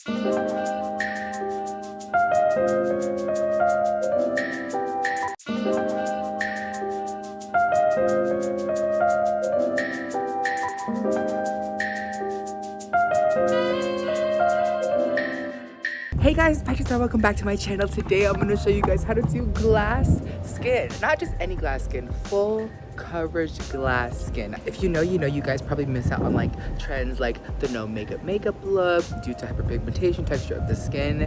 Hey guys, PatrickStarrr, welcome back to my channel. Today I'm going to show you guys how to do glass skin. Not just any glass skin, full coverage glass skin. If you know, you know. You guys probably miss out on like trends like the no makeup look due to hyperpigmentation, texture of the skin.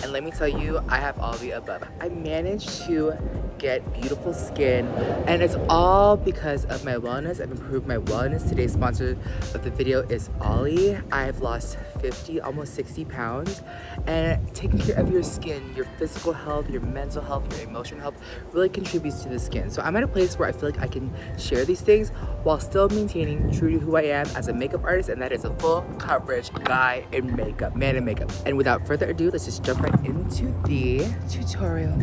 And let me tell you, I have all the above. I managed to get beautiful skin, and it's all because of my wellness. I've improved my wellness. Today's sponsor of the video is OLLY. I've lost 50, almost 60 pounds, and taking care of your skin, your physical health, your mental health, your emotional health really contributes to the skin. So I'm at a place where I feel like I can share these things while still maintaining true to who I am as a makeup artist, and that is a full coverage guy in makeup, man in makeup. And without further ado, let's just jump right into the tutorial.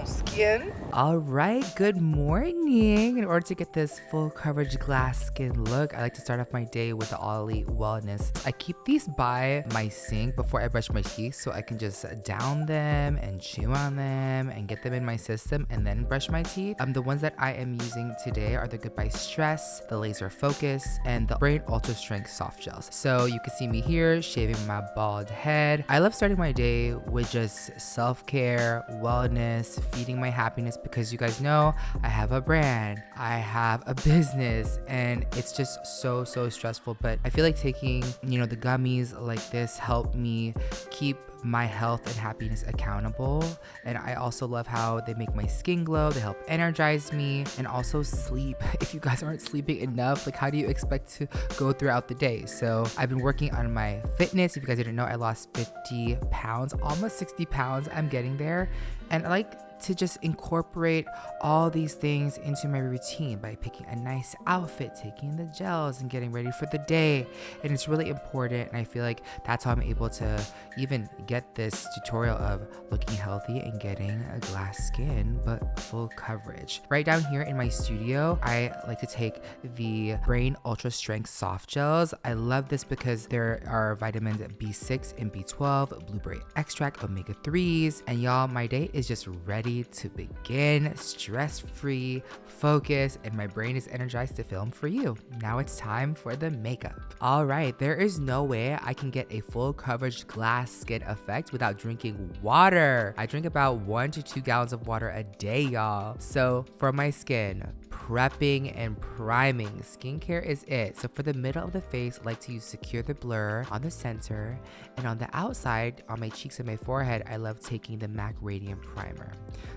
Skin. All right, good morning. In order to get this full coverage glass skin look, I like to start off my day with the OLLY Wellness. I keep these by my sink before I brush my teeth so I can just down them and chew on them and get them in my system and then brush my teeth. The ones that I am using today are the Goodbye Stress, the Laser Focus, and the Brain Ultra Strength Soft Gels. So you can see me here shaving my bald head. I love starting my day with just self-care, wellness, feeding my happiness, because you guys know I have a brand, I have a business, and it's just so stressful. But I feel like taking, you know, the gummies like this help me keep my health and happiness accountable. And I also love how they make my skin glow, they help energize me, and also sleep. If you guys aren't sleeping enough, like how do you expect to go throughout the day? So I've been working on my fitness. If you guys didn't know, I lost 50 pounds, almost 60 pounds. I'm getting there, and I like to just incorporate all these things into my routine by picking a nice outfit, taking the gels, and getting ready for the day. And it's really important, and I feel like that's how I'm able to even get this tutorial of looking healthy and getting a glass skin but full coverage. Right down here in my studio, I like to take the Brain Ultra Strength Soft Gels. I love this because there are vitamins B6 and B12, blueberry extract, omega 3s, and y'all, my day is just ready to begin, stress-free, focused, and my brain is energized to film for you. Now it's time for the makeup. All right, there is no way I can get a full coverage glass skin effect without drinking water. I drink about 1 to 2 gallons of water a day, y'all. So for my skin, prepping and priming, skincare is it. So for the middle of the face, I like to use Secure the Blur on the center, and on the outside, on my cheeks and my forehead, I love taking the MAC Radiant Primer.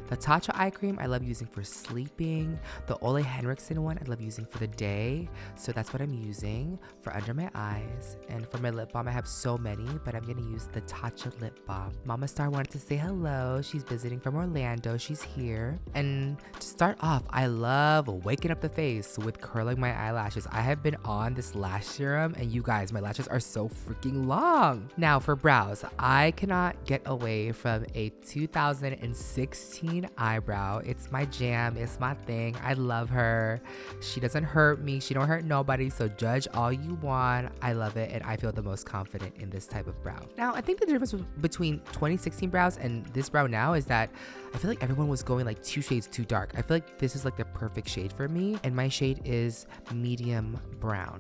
The Tatcha eye cream I love using for sleeping. The Ole Henriksen one I love using for the day, so that's what I'm using for under my eyes. And for my lip balm, I have so many, but I'm gonna use the Tatcha lip balm. Mama Star wanted to say hello. She's visiting from Orlando. She's here. And to start off, I love waking up the face with curling my eyelashes. I have been on this lash serum, and you guys, my lashes are so freaking long. Now for brows, I cannot get away from a 2016 eyebrow. It's my jam, it's my thing. I love her. She doesn't hurt me, she don't hurt nobody, so judge all you want. I love it, and I feel the most confident in this type of brow. Now, I think the difference between 2016 brows and this brow now is that I feel like everyone was going like 2 shades too dark. I feel like this is like the perfect shade for me, and my shade is medium brown.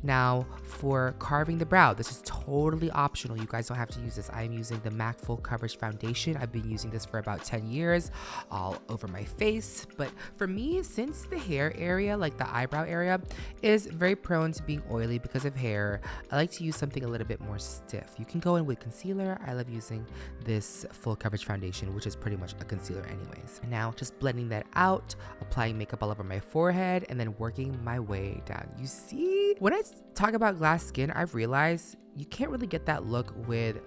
Now, for carving the brow, this is totally optional. You guys don't have to use this. I'm using the MAC Full Coverage Foundation. I've been using this for about 10 years, all over my face. But for me, since the hair area, like the eyebrow area, is very prone to being oily because of hair, I like to use something a little bit more stiff. You can go in with concealer. I love using this Full Coverage Foundation, which is pretty much a concealer anyways. And now, just blending that out, applying makeup all over my forehead, and then working my way down. You see? When I talk about glass skin, I've realized you can't really get that look with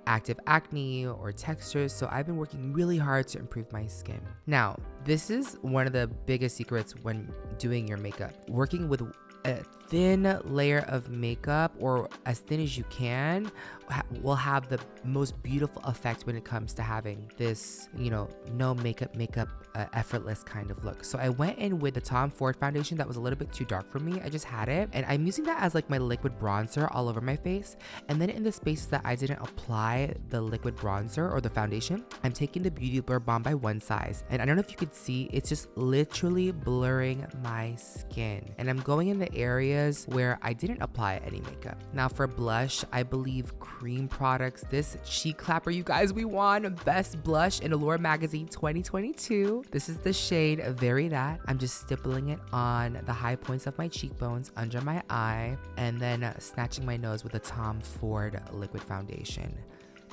active acne or textures, so I've been working really hard to improve my skin. Now, this is one of the biggest secrets when doing your makeup. Working with a thin layer of makeup, or as thin as you can, will have the most beautiful effect when it comes to having this, you know, no makeup, effortless kind of look. So I went in with the Tom Ford foundation that was a little bit too dark for me. I just had it, and I'm using that as like my liquid bronzer all over my face. And then in the spaces that I didn't apply the liquid bronzer or the foundation, I'm taking the Beauty Blur Bomb by One Size. And I don't know if you could see, it's just literally blurring my skin. And I'm going in the areas where I didn't apply any makeup. Now for blush, I believe Cream Products, this cheek clapper, you guys, we won Best Blush in Allure Magazine 2022. This is the shade Very That. I'm just stippling it on the high points of my cheekbones, under my eye, and then snatching my nose with the Tom Ford liquid foundation.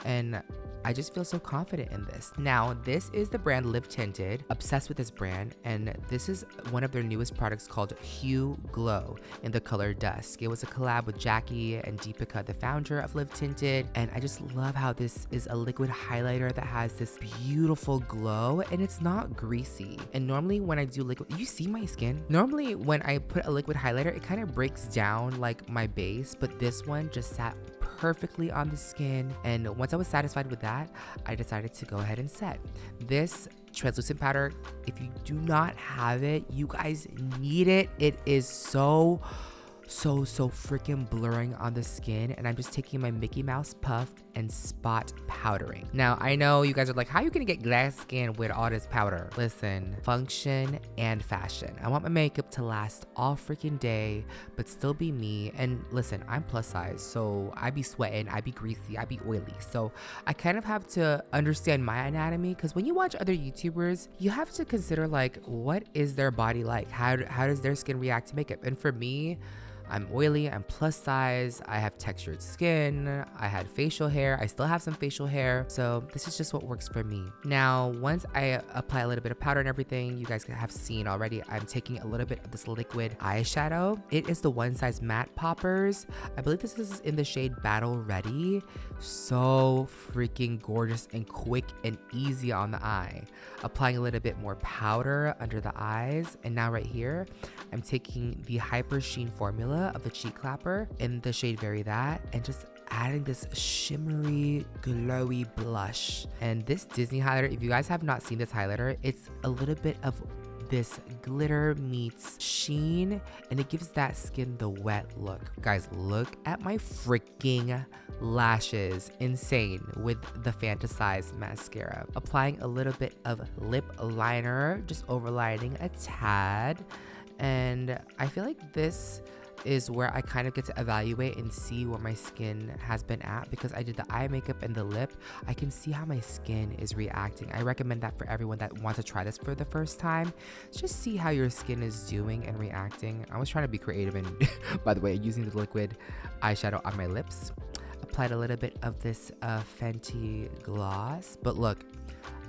And I just feel so confident in this. Now, this is the brand Live Tinted. Obsessed with this brand, and this is one of their newest products called Hue Glow in the color Dusk. It was a collab with Jackie and Deepika, the founder of Live Tinted, and I just love how this is a liquid highlighter that has this beautiful glow, and it's not greasy. And normally when I do liquid, you see my skin? Normally when I put a liquid highlighter, it kind of breaks down like my base, but this one just sat perfectly on the skin. And once I was satisfied with that, I decided to go ahead and set. This translucent powder, if you do not have it, you guys need it. It is so freaking blurring on the skin, and I'm just taking my Mickey Mouse puff and spot powdering. Now, I know you guys are like, how are you gonna get glass skin with all this powder? Listen, function and fashion. I want my makeup to last all freaking day, but still be me. And listen, I'm plus size, so I be sweating, I be greasy, I be oily. So I kind of have to understand my anatomy, because when you watch other YouTubers, you have to consider like, what is their body like? How does their skin react to makeup? And for me, I'm oily, I'm plus size, I have textured skin, I had facial hair, I still have some facial hair, so this is just what works for me. Now, once I apply a little bit of powder and everything, you guys have seen already, I'm taking a little bit of this liquid eyeshadow. It is the One Size Matte Poppers. I believe this is in the shade Battle Ready. So freaking gorgeous and quick and easy on the eye. Applying a little bit more powder under the eyes, and now right here, I'm taking the Hyper Sheen formula of the cheek clapper in the shade Very That, and just adding this shimmery, glowy blush. And this Disney highlighter, if you guys have not seen this highlighter, it's a little bit of this glitter meets sheen, and it gives that skin the wet look. Guys, look at my freaking lashes. Insane with the Fantasize mascara. Applying a little bit of lip liner, just overlining a tad. And I feel like this is where I kind of get to evaluate and see where my skin has been at, because I did the eye makeup and the lip. I can see how my skin is reacting. I recommend that for everyone that wants to try this for the first time. Just see how your skin is doing and reacting. I was trying to be creative, and by the way, using the liquid eyeshadow on my lips. Applied a little bit of this Fenty gloss, but look,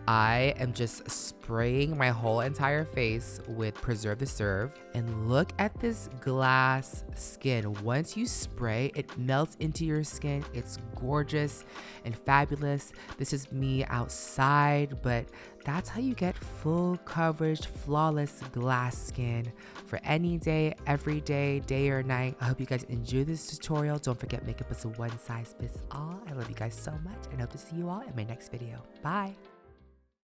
I am just spraying my whole entire face with Preserve the Serve, and look at this glass skin. Once you spray, it melts into your skin. It's gorgeous and fabulous. This is me outside, but that's how you get full coverage, flawless glass skin for any day, every day, day or night. I hope you guys enjoy this tutorial. Don't forget, makeup is a one size fits all. I love you guys so much, and hope to see you all in my next video. Bye.